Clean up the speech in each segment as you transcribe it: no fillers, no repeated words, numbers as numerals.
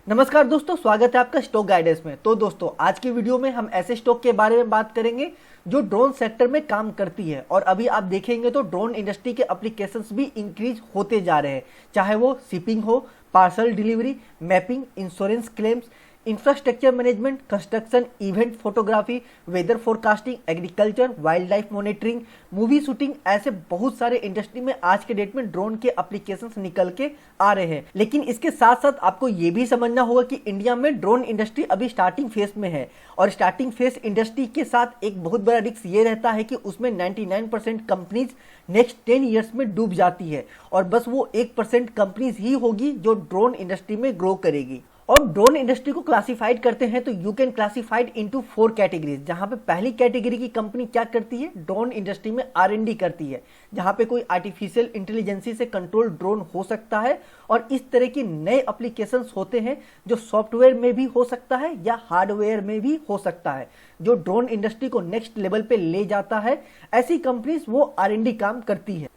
नमस्कार दोस्तों, स्वागत है आपका स्टॉक गाइडेंस में। तो दोस्तों, आज की वीडियो में हम ऐसे स्टॉक के बारे में बात करेंगे जो ड्रोन सेक्टर में काम करती है। और अभी आप देखेंगे तो ड्रोन इंडस्ट्री के एप्लीकेशंस भी इंक्रीज होते जा रहे हैं, चाहे वो शिपिंग हो, parcel delivery, mapping, insurance claims, infrastructure management, construction, event photography, weather forecasting, agriculture, wildlife monitoring, movie shooting. ऐसे बहुत सारे इंडस्ट्री में आज के डेट में ड्रोन के एप्लीकेशंस निकल के आ रहे हैं। लेकिन इसके साथ साथ आपको ये भी समझना होगा कि इंडिया में ड्रोन इंडस्ट्री अभी स्टार्टिंग फेज में है। और स्टार्टिंग फेज इंडस्ट्री के साथ एक बहुत बड़ा रिस्क ये रहता है कि उसमें 99% कंपनीज नेक्स्ट 10 ईयर्स में डूब जाती है और बस वो 1% कंपनीज ही होगी जो ड्रोन इंडस्ट्री में ग्रो करेगी। और ड्रोन इंडस्ट्री को क्लासिफाइड करते हैं तो you can classified into 4 categories, जहां पे पहली कैटेगरी की कंपनी क्या करती है, ड्रोन इंडस्ट्री में R&D करती है, जहां पे कोई आर्टिफिशियल इंटेलिजेंसी से कंट्रोल ड्रोन हो सकता है। और इस तरह की नए एप्लीकेशंस होते हैं जो सॉफ्टवेयर में भी हो सकता है या हार्डवेयर में भी हो सकता है, जो ड्रोन इंडस्ट्री को नेक्स्ट लेवल पे ले जाता है। ऐसी कंपनीज वो R&D काम करती है।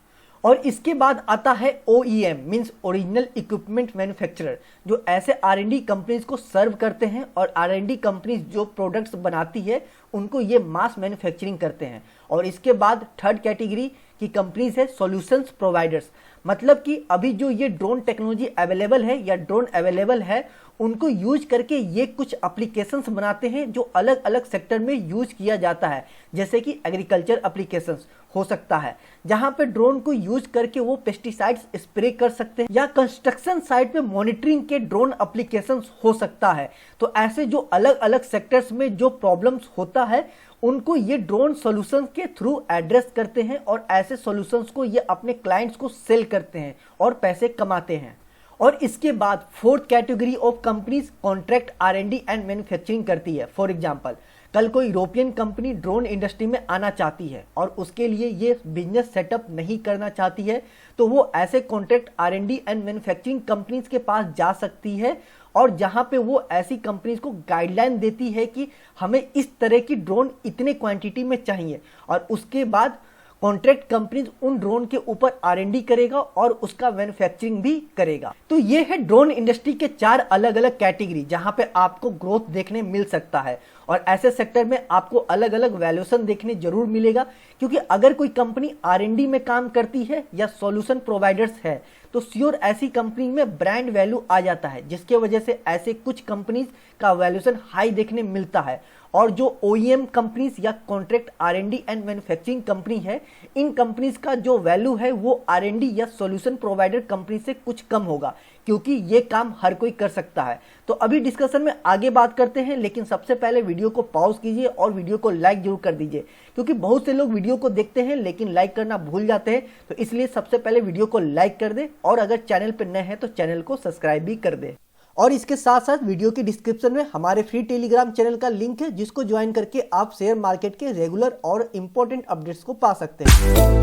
और इसके बाद आता है OEM means original equipment manufacturer, जो ऐसे R&D कंपनीज को सर्व करते हैं। और R&D कंपनीज जो प्रोडक्ट्स बनाती है उनको ये मास मैन्युफैक्चरिंग करते हैं। और इसके बाद थर्ड कैटेगरी की कंपनीज है सॉल्यूशंस प्रोवाइडर्स, मतलब कि अभी जो ये ड्रोन टेक्नोलॉजी अवेलेबल है या ड्रोन अवेलेबल है उनको यूज करके ये कुछ एप्लीकेशंस बनाते हैं जो अलग अलग सेक्टर में यूज किया जाता है। जैसे कि एग्रीकल्चर एप्लीकेशंस हो सकता है, जहां पे ड्रोन को यूज करके वो पेस्टिसाइड्स स्प्रे कर सकते हैं, या कंस्ट्रक्शन साइट पे मॉनिटरिंग के ड्रोन एप्लीकेशंस हो सकता है। तो ऐसे जो अलग अलग सेक्टर्स में जो प्रॉब्लम्स होता है उनको ये ड्रोन सॉल्यूशंस के थ्रू एड्रेस करते हैं और ऐसे सॉल्यूशंस को ये अपने क्लाइंट्स को सेल करते हैं और पैसे कमाते हैं। और इसके बाद fourth category of companies contract R&D and manufacturing करती है। फॉर एग्जांपल, कल कोई यूरोपियन कंपनी ड्रोन इंडस्ट्री में आना चाहती है और उसके लिए ये बिजनेस सेटअप नहीं करना चाहती है, तो वो ऐसे contract R&D and manufacturing companies के पास जा सकती है और जहां पे वो ऐसी कंपनीज को गाइडलाइन देती है कि हमें इस तरह की ड्रोन इतने क्वांटिटी में चाहिए। और उसके बाद कॉन्ट्रैक्ट कंपनीज उन ड्रोन के ऊपर R&D करेगा और उसका मैन्युफैक्चरिंग भी करेगा। तो ये है ड्रोन इंडस्ट्री के 4 अलग अलग कैटेगरी जहां पे आपको ग्रोथ देखने मिल सकता है। और ऐसे सेक्टर में आपको अलग अलग वैल्यूएशन देखने जरूर मिलेगा, क्योंकि अगर कोई कंपनी R&D में काम करती है या सॉल्यूशन प्रोवाइडर्स है तो श्योर ऐसी कंपनी में ब्रांड वैल्यू आ जाता है, जिसके वजह से ऐसे कुछ कंपनीज का वैल्यूएशन हाई देखने मिलता है। और जो OEM कंपनीज या contract R&D and manufacturing company है, इन कंपनीज का जो वैल्यू है वो R&D या सॉल्यूशन प्रोवाइडर कंपनी से कुछ कम होगा, क्योंकि ये काम हर कोई कर सकता है। तो अभी डिस्कशन में आगे बात करते हैं, लेकिन सबसे पहले वीडियो को पॉज कीजिए और वीडियो को लाइक जरूर कर दीजिए, क्योंकि बहुत से लोग वीडियो को देखते हैं लेकिन लाइक करना भूल जाते हैं। तो इसलिए सबसे पहले वीडियो को लाइक कर दे और अगर चैनल पर नए हैं तो चैनल को सब्सक्राइब भी कर दे। और इसके साथ साथ वीडियो की डिस्क्रिप्शन में हमारे फ्री टेलीग्राम चैनल का लिंक है, जिसको ज्वाइन करके आप शेयर मार्केट के रेगुलर और इंपॉर्टेंट अपडेट्स को पा सकते हैं।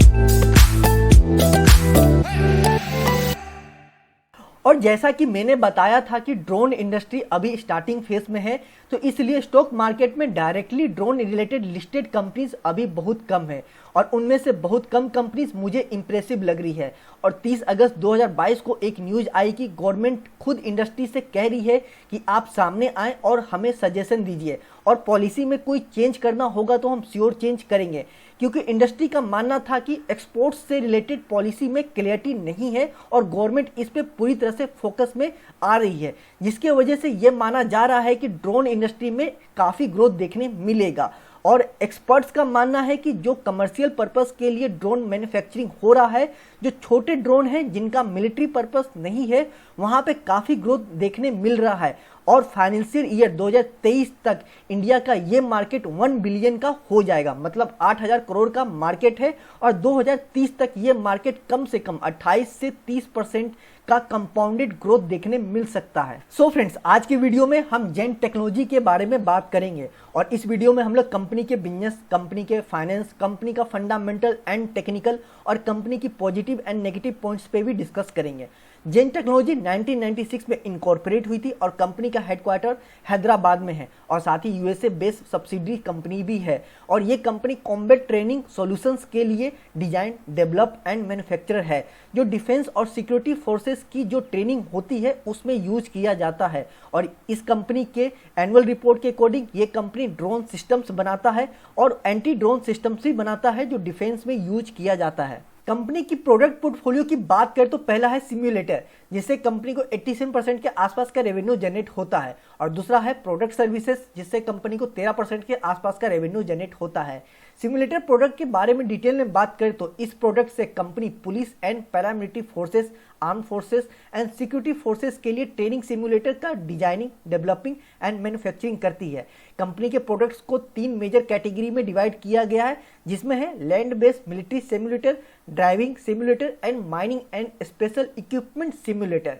और जैसा कि मैंने बताया था कि ड्रोन इंडस्ट्री अभी स्टार्टिंग फेज में है, तो इसलिए स्टॉक मार्केट में directly drone related listed companies अभी बहुत कम है। और उनमें से बहुत कम कंपनीज मुझे इंप्रेसिव लग रही है। और 30 अगस्त 2022 को एक न्यूज आई कि गवर्नमेंट खुद इंडस्ट्री से कह रही है कि आप सामने आएँ और हमें सजेशन दीजिए, और पॉलिसी में कोई चेंज करना होगा तो हम श्योर चेंज करेंगे। क्योंकि इंडस्ट्री का मानना था कि एक्सपोर्ट्स से रिलेटेड पॉलिसी में क्लियरिटी नहीं है और गवर्नमेंट इस पे पूरी तरह से फोकस में आ रही है, जिसके वजह से यह माना जा रहा है कि ड्रोन इंडस्ट्री में काफ़ी ग्रोथ देखने मिलेगा। और एक्सपर्ट्स का मानना है कि जो कमर्शियल पर्पस के लिए ड्रोन मैन्युफैक्चरिंग हो रहा है, जो छोटे ड्रोन हैं जिनका मिलिट्री पर्पस नहीं है, वहाँ पे काफ़ी ग्रोथ देखने मिल रहा है। और फाइनेंशियल ईयर 2023 तक इंडिया का ये मार्केट 1 बिलियन का हो जाएगा, मतलब 8,000 करोड़ का मार्केट है। और 2030 तक ये मार्केट कम से कम 28 से 30% का कंपाउंडेड ग्रोथ देखने मिल सकता है। सो फ्रेंड्स, आज की वीडियो में हम जेन टेक्नोलॉजी के बारे में बात करेंगे। और इस वीडियो में हम लोग कंपनी के बिजनेस, कंपनी के फाइनेंस, कंपनी का फंडामेंटल एंड टेक्निकल और कंपनी की पॉजिटिव एंड नेगेटिव पॉइंट्स पे भी डिस्कस करेंगे। जेन टेक्नोलॉजी 1996 में इनकॉर्पोरेट हुई थी और कंपनी का हेडक्वार्टर हैदराबाद में है और साथ ही यूएसए बेस्ड सब्सिडरी कंपनी भी है। और ये कंपनी कॉम्बैट ट्रेनिंग सॉल्यूशंस के लिए डिजाइन, डेवलप एंड मैन्युफैक्चरर है, जो डिफेंस और सिक्योरिटी फोर्सेस की जो ट्रेनिंग होती है उसमें यूज किया जाता है। और इस कंपनी के एनुअल रिपोर्ट के अकॉर्डिंग ये कंपनी ड्रोन सिस्टम्स बनाता है और एंटी ड्रोन सिस्टम्स भी बनाता है जो डिफेंस में यूज किया जाता है। कंपनी की प्रोडक्ट पोर्टफोलियो की बात करें तो पहला है सिम्युलेटर, जिससे कंपनी को 87% के आसपास का रेवेन्यू जनरेट होता है, और दूसरा है प्रोडक्ट सर्विसेज, जिससे कंपनी को 13% के आसपास का रेवेन्यू जनरेट होता है। सिम्युलेटर प्रोडक्ट के बारे में डिटेल में बात करें तो इस प्रोडक्ट से company police and paramilitary forces, arm forces and security forces के लिए ट्रेनिंग सिम्युलेटर का डिजाइनिंग, डेवलपिंग एंड मैन्युफैक्चरिंग करती है। कंपनी के प्रोडक्ट्स को 3 मेजर कैटेगरी में डिवाइड किया गया है, जिसमें है land based military simulator, driving simulator and mining and special equipment simulator.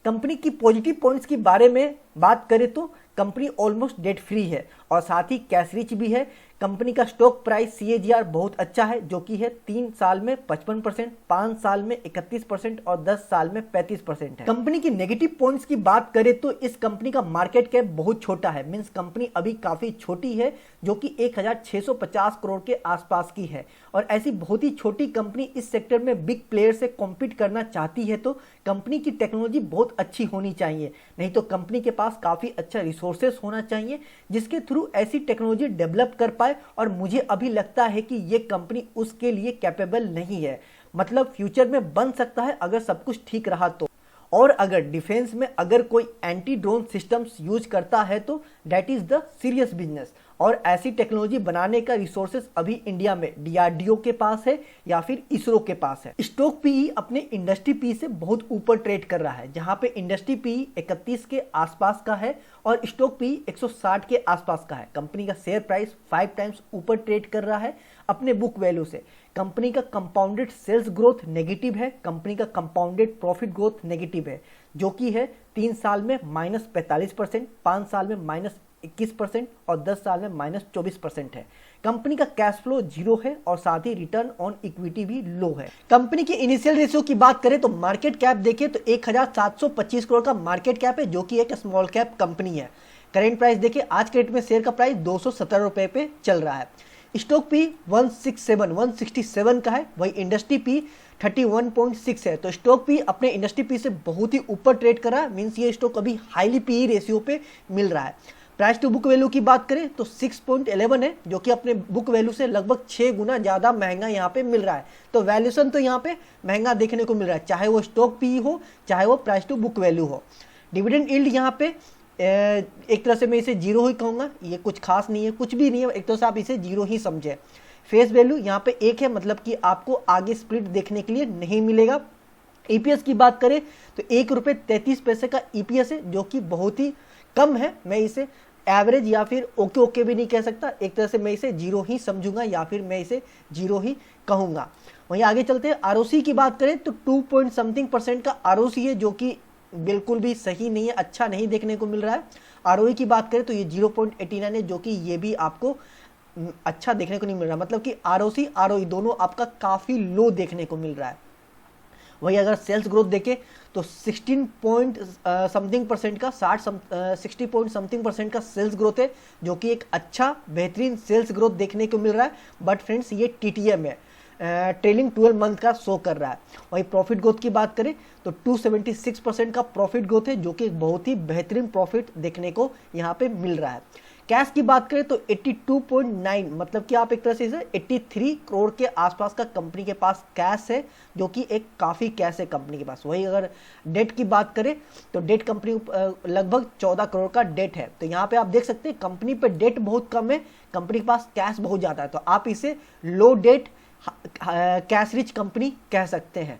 Company की पॉजिटिव पॉइंट्स के बारे में बात करें तो कंपनी ऑलमोस्ट डेट फ्री है और साथ ही कैश रिच भी है। कंपनी का स्टॉक प्राइस CAGR बहुत अच्छा है, जो कि है 3 साल में 55%, 5 साल में 31% और 10 साल में 35% है। कंपनी की नेगेटिव पॉइंट्स की बात करें तो इस कंपनी का मार्केट कैप बहुत छोटा है, मींस कंपनी अभी काफी छोटी है, जो कि 1650 करोड़ के आसपास की है। और ऐसी बहुत ही छोटी कंपनी इस सेक्टर में बिग प्लेयर से कॉम्पीट करना चाहती है तो कंपनी की टेक्नोलॉजी बहुत अच्छी होनी चाहिए, नहीं तो कंपनी के पास काफी अच्छा रिसोर्सेस होना चाहिए जिसके थ्रू ऐसी टेक्नोलॉजी डेवलप कर पाए। और मुझे अभी लगता है कि ये कंपनी उसके लिए कैपेबल नहीं है, मतलब फ्यूचर में बन सकता है अगर सब कुछ ठीक रहा तो। और अगर डिफेंस में अगर कोई एंटी ड्रोन सिस्टम्स यूज करता है तो that is the serious business. और ऐसी टेक्नोलॉजी बनाने का रिसोर्सेस अभी इंडिया में DRDO के पास है या फिर इसरो के पास है। स्टॉक PE अपने इंडस्ट्री PE से बहुत ऊपर ट्रेड कर रहा है, जहां पे इंडस्ट्री PE 31 के आसपास का है और स्टॉक PE 160 के आसपास का है। कंपनी का शेयर प्राइस 5 टाइम्स ऊपर ट्रेड कर रहा है अपने बुक वैल्यू से। कंपनी का कंपाउंडेड सेल्स ग्रोथ नेगेटिव है, कंपनी का कंपाउंडेड प्रॉफिट ग्रोथ नेगेटिव है, जो कि है 3 साल में -45%, 5 साल में -21% और 10 साल में -24% है। कंपनी का कैश फ्लो 0 है और साथ ही रिटर्न ऑन इक्विटी भी लो है। कंपनी की इनिशियल रेशियो की बात करें तो मार्केट कैप देखें तो 1725 करोड़ का मार्केट कैप है, जो कि एक स्मॉल कैप कंपनी है। करेंट प्राइस देखें, आज के डेट में शेयर का प्राइस 217 रुपए पे चल रहा है। स्टॉक PE 167 का है, वही इंडस्ट्री PE 31.6 है। तो स्टॉक PE अपने इंडस्ट्री PE से बहुत ही ऊपर ट्रेड कर रहा है, मींस ये स्टॉक अभी हाईली PE रेशियो पे मिल रहा है। प्राइस टू बुक वैल्यू की बात करें तो 6.11 है, जो कि अपने बुक वैल्यू से लगभग 6 गुना ज्यादा महंगा यहाँ पे मिल रहा है। तो वैल्यूएशन तो यहाँ पे महंगा देखने को मिल रहा है, चाहे वो स्टॉक PE हो चाहे वो प्राइस टू बुक वैल्यू हो। डिविडेंड यील्ड यहाँ पे एक तरह से मैं इसे 0 ही कहूंगा, ये कुछ खास नहीं है, कुछ भी नहीं है, एक तरह से आप इसे 0 ही समझे। फेस वैल्यू यहाँ पे 1 है, मतलब कि आपको आगे स्प्लिट देखने के लिए नहीं मिलेगा। EPS की बात करें तो ₹1.33 का EPS है, जो कि बहुत ही कम है। मैं इसे एवरेज या फिर ओके भी नहीं कह सकता, एक तरह से मैं इसे 0 ही समझूंगा या फिर मैं इसे 0 ही कहूंगा। वहीं आगे चलते हैं, ROC की बात करें तो 2% का ROC है, जो कि बिल्कुल भी सही नहीं है, अच्छा नहीं देखने को मिल रहा है। ROE की बात करें तो ये 0.89 है, जो कि ये भी आपको अच्छा देखने को नहीं मिल रहा, मतलब कि ROC ROE दोनों आपका काफी लो देखने को मिल रहा है। वही अगर सेल्स ग्रोथ देखें तो 16 पॉइंट समथिंग परसेंट का 60 पॉइंट समथिंग परसेंट का सेल्स ग्रोथ है, जो कि एक अच्छा बेहतरीन सेल्स ग्रोथ देखने को मिल रहा है। बट फ्रेंड्स ये TTM है, ट्रेलिंग 12 मंथ का शो कर रहा है। वही प्रॉफिट ग्रोथ की बात करें तो 276% का प्रॉफिट ग्रोथ है, जो कि एक बहुत ही बेहतरीन प्रॉफिट देखने को यहाँ पे मिल रहा है। कैश की बात करें तो 82.9, मतलब कि आप एक तरह से इसे 83 करोड़ के आसपास का कंपनी के पास कैश है, जो कि एक काफ़ी कैश है कंपनी के पास। वही अगर डेट की बात करें तो डेट कंपनी लगभग 14 करोड़ का डेट है। तो यहाँ पे आप देख सकते हैं कंपनी पे डेट बहुत कम है, कंपनी के पास कैश बहुत ज़्यादा है, तो आप इसे लो डेट कैश रिच कंपनी कह सकते हैं।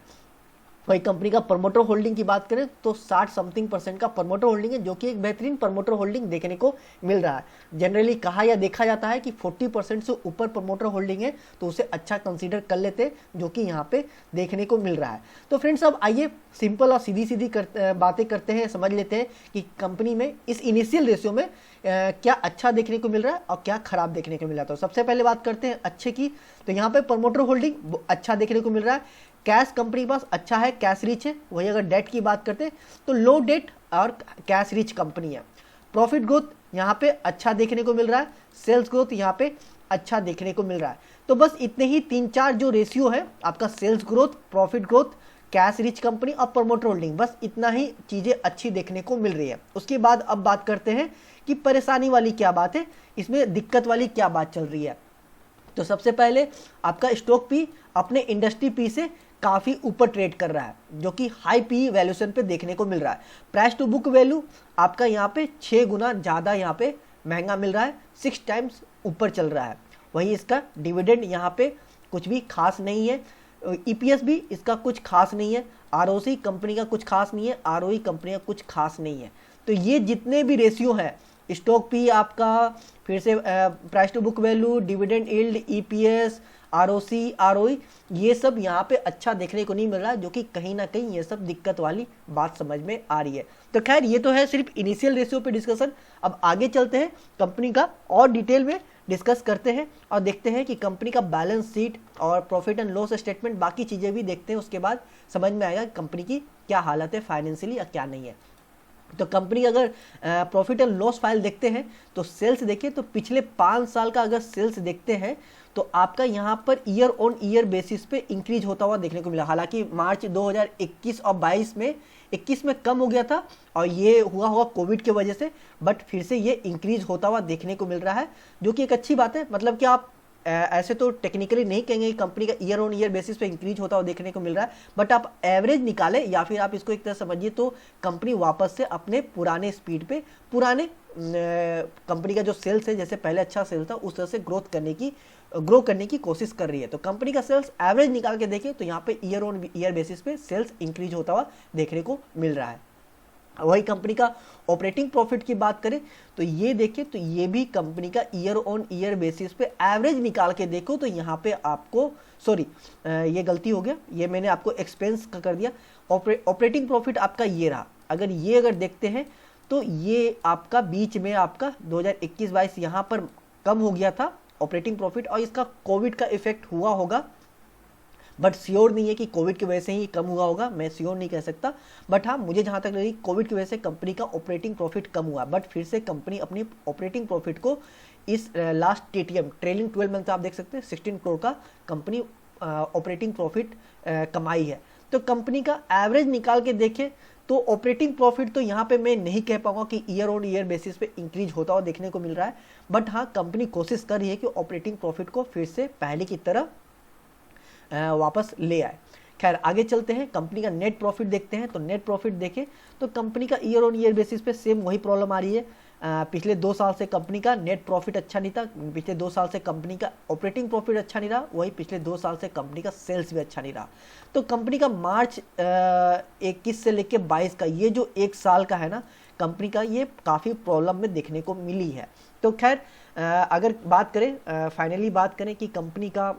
वही कंपनी का प्रमोटर होल्डिंग की बात करें तो 60 समथिंग परसेंट का प्रमोटर होल्डिंग है, जो कि एक बेहतरीन प्रमोटर होल्डिंग देखने को मिल रहा है। जनरली कहा या देखा जाता है कि 40% से ऊपर प्रमोटर होल्डिंग है तो उसे अच्छा कंसीडर कर लेते हैं, जो कि यहाँ पे देखने को मिल रहा है। तो फ्रेंड्स अब आइए सिंपल और सीधी बातें करते हैं, समझ लेते हैं कि कंपनी में इस इनिशियल रेशियो में क्या अच्छा देखने को मिल रहा है और क्या खराब देखने को मिल रहा है। तो सबसे पहले बात करते हैं अच्छे की, तो यहाँ पे प्रमोटर होल्डिंग अच्छा देखने को मिल रहा है। कैश कंपनी के पास अच्छा है, कैश रिच है। वही अगर डेट की बात करते हैं तो लो डेट और कैश रिच कंपनी है। प्रॉफिट ग्रोथ यहाँ पे अच्छा देखने को मिल रहा है, सेल्स ग्रोथ यहाँ पे अच्छा देखने को मिल रहा है। तो बस इतने ही 3-4 जो रेशियो है आपका, sales growth, profit growth, cash rich company और प्रमोटर होल्डिंग, बस इतना ही चीज़ें अच्छी देखने को मिल रही है। उसके बाद अब बात करते हैं कि परेशानी वाली क्या बात है, इसमें दिक्कत वाली क्या बात चल रही है। तो सबसे पहले आपका स्टॉक पी अपने इंडस्ट्री पी से काफ़ी ऊपर ट्रेड कर रहा है, जो कि हाई पी वैल्यूएशन पे देखने को मिल रहा है। प्राइस टू बुक वैल्यू आपका यहाँ पे 6 गुना ज़्यादा यहाँ पे महंगा मिल रहा है, 6 टाइम्स ऊपर चल रहा है। वही इसका डिविडेंड यहाँ पे कुछ भी खास नहीं है, ईपीएस भी इसका कुछ खास नहीं है, आरओसी कंपनी का कुछ खास नहीं है, आरओई कंपनी का कुछ खास नहीं है। तो ये जितने भी रेशियो है, स्टॉक पी आपका, फिर से price to book value, dividend yield, EPS, ROC, ROE, ये सब यहाँ पे अच्छा देखने को नहीं मिल रहा है, जो कि कहीं ना कहीं ये सब दिक्कत वाली बात समझ में आ रही है। तो खैर ये तो है सिर्फ इनिशियल रेशियो पे डिस्कशन। अब आगे चलते हैं, कंपनी का और डिटेल में डिस्कस करते हैं और देखते हैं कि कंपनी का बैलेंस शीट और प्रॉफिट एंड लॉस स्टेटमेंट, बाकी चीज़ें भी देखते हैं। उसके बाद समझ में आएगा कंपनी की क्या हालत है फाइनेंशियली या क्या नहीं है। तो कंपनी अगर प्रॉफिट एंड लॉस फाइल देखते हैं तो सेल्स देखिए तो पिछले 5 साल का अगर सेल्स देखते हैं तो आपका यहाँ per year on year basis पे इंक्रीज होता हुआ देखने को मिला। हालांकि मार्च 2021 और 21 में कम हो गया था और ये हुआ होगा कोविड की वजह से, बट फिर से ये इंक्रीज होता हुआ देखने को मिल रहा है, जो कि एक अच्छी बात है। मतलब कि आप ऐसे तो टेक्निकली नहीं कहेंगे कि कंपनी का ईयर ऑन ईयर बेसिस पे इंक्रीज होता हुआ देखने को मिल रहा है, बट आप एवरेज निकालें या फिर आप इसको एक तरह समझिए तो कंपनी वापस से अपने पुराने स्पीड पे, पुराने कंपनी का जो सेल्स है जैसे पहले अच्छा सेल्स था उस तरह से ग्रो करने की कोशिश कर रही है। तो कंपनी का सेल्स एवरेज निकाल के देखें तो यहाँ पे ईयर ऑन ईयर बेसिस पे सेल्स इंक्रीज होता हुआ देखने को मिल रहा है। वही कंपनी का ऑपरेटिंग प्रॉफिट की बात करें तो ये देखें तो ये भी कंपनी का ईयर ऑन ईयर बेसिस पे एवरेज निकाल के देखो तो यहाँ पे आपको, सॉरी ये गलती हो गया, ये मैंने आपको एक्सपेंस का कर दिया। ऑपरेटिंग प्रॉफिट आपका ये रहा, अगर देखते हैं तो ये आपका बीच में आपका 2021-22 यहाँ पर कम हो गया था ऑपरेटिंग प्रॉफिट, और इसका कोविड का इफेक्ट हुआ होगा, बट श्योर नहीं है कि कोविड की वजह से ही कम हुआ होगा, मैं श्योर नहीं कह सकता। बट हाँ, मुझे जहाँ तक लगी कोविड की वजह से कंपनी का ऑपरेटिंग प्रॉफिट कम हुआ, बट फिर से कंपनी अपनी ऑपरेटिंग प्रॉफिट को इस लास्ट टीटीएम ट्रेलिंग 12 मंथ आप देख सकते हैं 16 करोड़ का कंपनी ऑपरेटिंग प्रॉफिट कमाई है। तो कंपनी का एवरेज निकाल के देखें तो ऑपरेटिंग प्रॉफिट तो यहाँ पे मैं नहीं कह पाऊंगा कि ईयर ऑन ईयर बेसिस पे इंक्रीज होता हुआ देखने को मिल रहा है, बट हाँ कंपनी कोशिश कर रही है कि ऑपरेटिंग प्रॉफिट को फिर से पहले की तरह वापस ले आए। खैर आगे चलते हैं, कंपनी का नेट प्रॉफिट देखते हैं। तो नेट प्रॉफिट देखें तो कंपनी का ईयर ऑन ईयर बेसिस पे सेम वही प्रॉब्लम आ रही है। पिछले 2 साल से कंपनी का नेट प्रॉफिट अच्छा नहीं था, पिछले 2 साल से कंपनी का ऑपरेटिंग प्रॉफिट अच्छा नहीं रहा, वही पिछले 2 साल से कंपनी का सेल्स भी अच्छा नहीं रहा। तो कंपनी का मार्च 21 से लेकर 22 का ये जो 1 साल का है ना, कंपनी का ये काफ़ी प्रॉब्लम में देखने को मिली है। तो खैर अगर बात करें फाइनली बात करें कि कंपनी का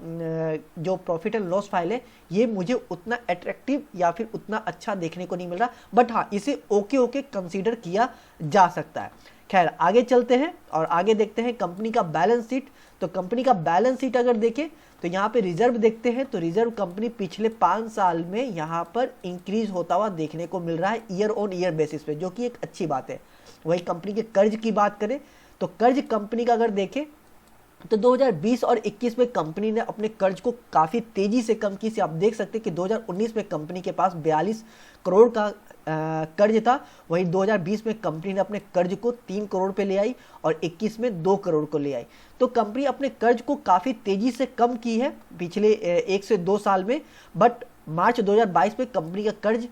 जो प्रॉफिट एंड लॉस फाइल है ये मुझे उतना अट्रैक्टिव या फिर उतना अच्छा देखने को नहीं मिल रहा, बट हाँ इसे ओके कंसीडर किया जा सकता है। खैर आगे चलते हैं और आगे देखते हैं कंपनी का बैलेंस शीट। तो कंपनी का बैलेंस शीट अगर देखें तो यहाँ पे रिजर्व देखते हैं तो रिजर्व कंपनी पिछले 5 साल में यहाँ पर इंक्रीज होता हुआ देखने को मिल रहा है ईयर ऑन ईयर बेसिस पे, जो कि एक अच्छी बात है। वही कंपनी के कर्ज की बात करें तो कर्ज कंपनी का अगर देखें तो 2020 और 21 में कंपनी ने अपने कर्ज को काफ़ी तेज़ी से कम की। आप देख सकते हैं कि 2019 में कंपनी के पास 42 करोड़ का कर्ज था, वहीं 2020 में कंपनी ने अपने कर्ज को 3 करोड़ पे ले आई और 21 में 2 करोड़ को ले आई। तो कंपनी अपने कर्ज को काफ़ी तेज़ी से कम की है पिछले 1 से 2 साल में, बट मार्च 2022 में कंपनी का कर्ज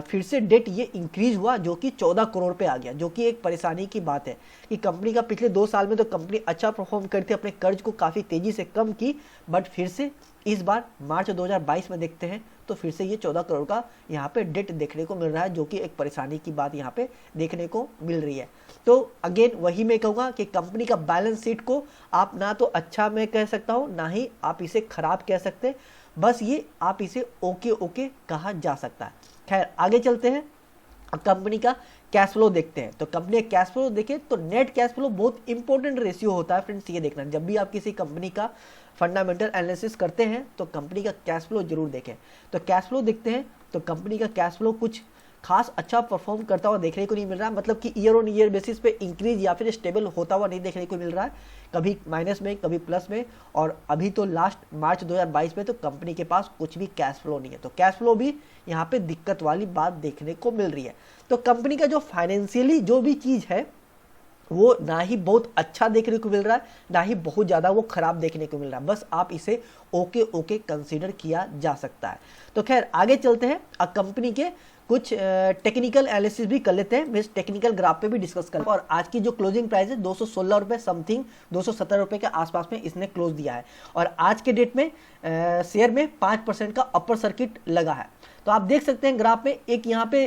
फिर से डेट ये इंक्रीज हुआ जो कि 14 करोड़ पे आ गया, जो कि एक परेशानी की बात है कि कंपनी का पिछले 2 साल में तो कंपनी अच्छा परफॉर्म करती है, अपने कर्ज को काफ़ी तेज़ी से कम की, बट फिर से इस बार मार्च 2022 में देखते हैं तो फिर से ये 14 करोड़ का यहाँ पे डेट देखने को मिल रहा है, जो कि एक परेशानी की बात यहाँ पे देखने को मिल रही है। तो अगेन वही मैं कहूँगा कि कंपनी का बैलेंस शीट को आप ना तो अच्छा मैं कह सकता हूँ, ना ही आप इसे खराब कह सकते, बस ये आप इसे ओके कहा जा सकता है। खैर आगे चलते हैं अब कंपनी का कैश फ्लो देखते हैं, तो कंपनी का कैश फ्लो देखें तो नेट कैश फ्लो बहुत इंपॉर्टेंट रेशियो होता है फ्रेंड्स। ये देखना, जब भी आप किसी कंपनी का फंडामेंटल एनालिसिस करते हैं तो कंपनी का कैश फ्लो जरूर देखें। तो कैश फ्लो देखते हैं तो कंपनी का कैश फ्लो कुछ खास अच्छा परफॉर्म करता हुआ देखने को नहीं मिल रहा है, मतलब कि ईयर ऑन ईयर बेसिस पे इंक्रीज या फिर स्टेबल होता हुआ नहीं देखने को मिल रहा है, कभी माइनस में कभी प्लस में। और अभी तो लास्ट मार्च 2022 में तो कंपनी के पास कुछ भी कैश फ्लो नहीं है, तो कैश फ्लो भी यहाँ पे दिक्कत वाली बात देखने को मिल रही है। तो कंपनी का जो फाइनेंशियली जो भी चीज़ है वो ना ही बहुत अच्छा देखने को मिल रहा है, ना ही बहुत ज़्यादा वो खराब देखने को मिल रहा है, बस आप इसे ओके ओके कंसीडर किया जा सकता है। तो खैर आगे चलते हैं, अब कंपनी के कुछ टेक्निकल एनालिसिस भी कर लेते हैं, मैं टेक्निकल ग्राफ पे भी डिस्कस कर। और आज की जो क्लोजिंग प्राइस है 216 रुपये समथिंग, 217 रुपये के आसपास में इसने क्लोज दिया है। और आज के डेट में शेयर में 5% का अपर सर्किट लगा है। तो आप देख सकते हैं ग्राफ में एक यहाँ पे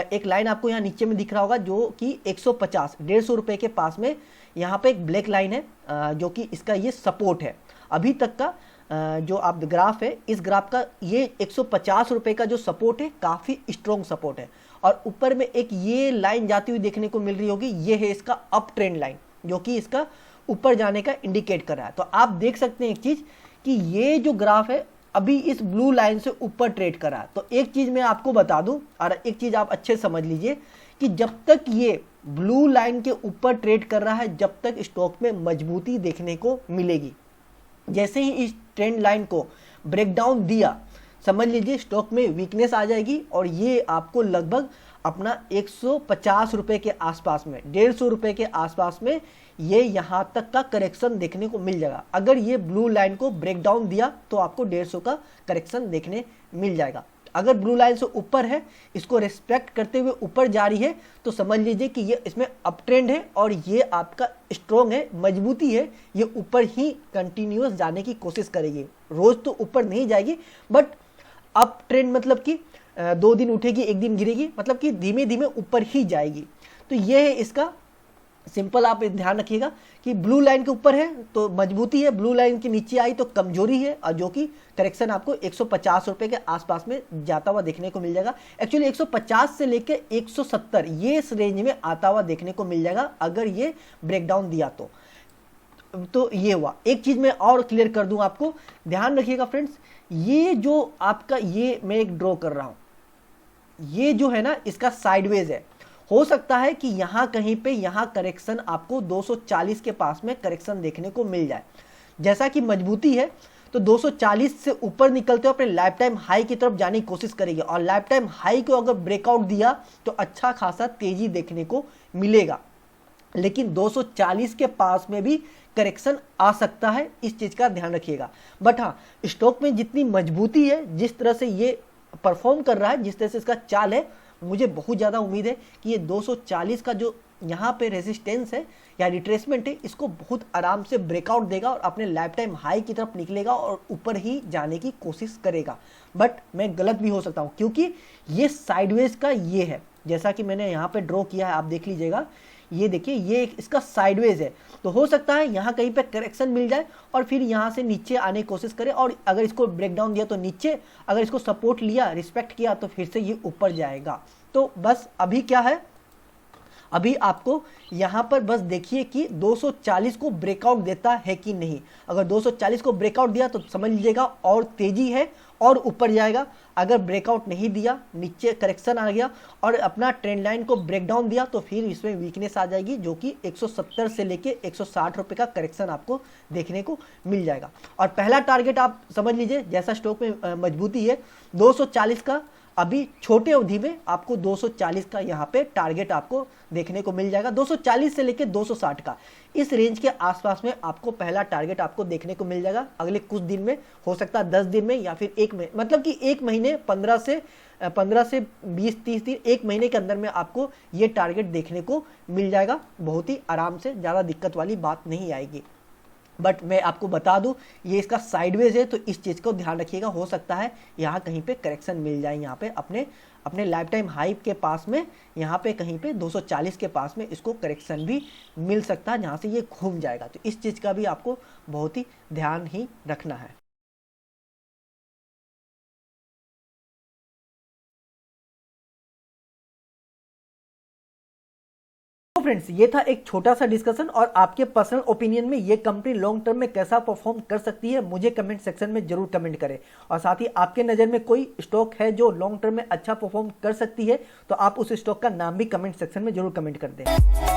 एक लाइन आपको यहाँ नीचे में दिख रहा होगा जो कि 150 150 रुपये के पास में यहाँ पे एक ब्लैक लाइन है जो कि इसका ये सपोर्ट है। अभी तक का जो आप ग्राफ है, इस ग्राफ का ये 150 रुपये का जो सपोर्ट है काफ़ी स्ट्रॉन्ग सपोर्ट है। और ऊपर में एक ये लाइन जाती हुई देखने को मिल रही होगी, ये है इसका अप ट्रेंड लाइन जो कि इसका ऊपर जाने का इंडिकेट कर रहा है। तो आप देख सकते हैं एक चीज़ कि ये जो ग्राफ है अभी इस ब्लू लाइन से ऊपर ट्रेड कर रहा है। तो एक चीज़ मैं आपको बता दूं और एक चीज़ आप अच्छे समझ लीजिए कि जब तक ये ब्लू लाइन के ऊपर ट्रेड कर रहा है जब तक स्टॉक में मजबूती देखने को मिलेगी। जैसे ही इस ट्रेंड लाइन को ब्रेक डाउन दिया, समझ लीजिए स्टॉक में वीकनेस आ जाएगी और ये आपको लगभग अपना 150 रुपये के आसपास में, 150 रुपये के आसपास में ये यहाँ तक का करेक्शन देखने को मिल जाएगा। अगर ये ब्लू लाइन को ब्रेक डाउन दिया तो आपको 150 का करेक्शन देखने मिल जाएगा। अगर ब्लू लाइन से ऊपर है, इसको रिस्पेक्ट करते हुए ऊपर जा रही है, तो समझ लीजिए कि ये इसमें अप ट्रेंड है और ये आपका स्ट्रॉन्ग है, मजबूती है, ये ऊपर ही कंटिन्यूअस जाने की कोशिश करेगी। रोज तो ऊपर नहीं जाएगी बट अप ट्रेंड मतलब कि 2 दिन उठेगी 1 दिन गिरेगी, मतलब कि धीमे धीमे ऊपर ही जाएगी। तो ये है इसका सिंपल, आप ध्यान रखिएगा कि ब्लू लाइन के ऊपर है तो मजबूती है, ब्लू लाइन के नीचे आई तो कमजोरी है, और जो कि करेक्शन आपको 150 रुपये के आसपास में जाता हुआ देखने को मिल जाएगा। एक्चुअली 150 से लेकर 170 ये इस रेंज में आता हुआ देखने को मिल जाएगा अगर ये ब्रेकडाउन दिया तो ये हुआ। एक चीज मैं और क्लियर कर दूं आपको, ध्यान रखिएगा फ्रेंड्स, ये जो आपका ये मैं एक ड्रॉ कर रहा हूं, ये जो है ना इसका साइडवेज है। हो सकता है कि यहां कहीं पे यहां करेक्शन आपको 240 के पास में करेक्शन देखने को मिल जाए। जैसा कि मजबूती है तो 240 से ऊपर निकलते हुए अपने लाइफ टाइम हाई की तरफ जाने की कोशिश करेगी, और लाइफ टाइम हाई को अगर ब्रेकआउट दिया तो अच्छा खासा तेजी देखने को मिलेगा। लेकिन 240 के पास में भी करेक्शन आ सकता है, इस चीज का ध्यान रखिएगा। बट हाँ, स्टॉक में जितनी मजबूती है, जिस तरह से ये परफॉर्म कर रहा है, जिस तरह से इसका चाल है, मुझे बहुत ज़्यादा उम्मीद है कि ये 240 का जो यहाँ पे रेजिस्टेंस है या रिट्रेसमेंट है, इसको बहुत आराम से ब्रेकआउट देगा और अपने लाइफ टाइम हाई की तरफ निकलेगा और ऊपर ही जाने की कोशिश करेगा। बट मैं गलत भी हो सकता हूँ क्योंकि ये साइडवेज का ये है, जैसा कि मैंने यहाँ पे ड्रॉ किया है, आप देख लीजिएगा, ये देखिए ये इसका साइडवेज है। तो हो सकता है यहाँ कहीं पे करेक्शन मिल जाए और फिर यहाँ से नीचे आने की कोशिश करे, और अगर इसको ब्रेक डाउन दिया तो नीचे, अगर इसको सपोर्ट लिया, रिस्पेक्ट किया तो फिर से ये ऊपर जाएगा। तो बस अभी क्या है, अभी आपको यहाँ पर बस देखिए कि 240 को ब्रेकआउट देता है कि नहीं। अगर 240 को ब्रेकआउट दिया तो समझ लीजिएगा और तेजी है और ऊपर जाएगा। अगर ब्रेकआउट नहीं दिया, नीचे करेक्शन आ गया और अपना ट्रेंड लाइन को ब्रेक डाउन दिया तो फिर इसमें वीकनेस आ जाएगी, जो कि 170 से लेके 160 रुपये का करेक्शन आपको देखने को मिल जाएगा। और पहला टारगेट आप समझ लीजिए, जैसा स्टॉक में मजबूती है 240 का, अभी छोटे अवधि में आपको 240 का यहाँ पे टारगेट आपको देखने को मिल जाएगा। 240 से लेकर 260 का इस रेंज के आसपास में आपको पहला टारगेट आपको देखने को मिल जाएगा अगले कुछ दिन में, हो सकता है 10 दिन में या फिर 1 महीने, मतलब कि 1 महीने 15 से 20-30 दिन, 1 महीने के अंदर में आपको ये टारगेट देखने को मिल जाएगा। बहुत ही आराम से, ज़्यादा दिक्कत वाली बात नहीं आएगी। बट मैं आपको बता दूं ये इसका साइडवेज है, तो इस चीज़ को ध्यान रखिएगा। हो सकता है यहाँ कहीं पे करेक्शन मिल जाए, यहाँ पे अपने लाइफ टाइम हाई के पास में, यहाँ पे कहीं पे 240 के पास में इसको करेक्शन भी मिल सकता है, जहाँ से ये घूम जाएगा। तो इस चीज़ का भी आपको बहुत ही ध्यान ही रखना है। फ्रेंड्स, ये था एक छोटा सा डिस्कशन और आपके पर्सनल ओपिनियन में ये कंपनी लॉन्ग टर्म में कैसा परफॉर्म कर सकती है मुझे कमेंट सेक्शन में जरूर कमेंट करें। और साथ ही आपके नज़र में कोई स्टॉक है जो लॉन्ग टर्म में अच्छा परफॉर्म कर सकती है तो आप उस स्टॉक का नाम भी कमेंट सेक्शन में जरूर कमेंट कर दें।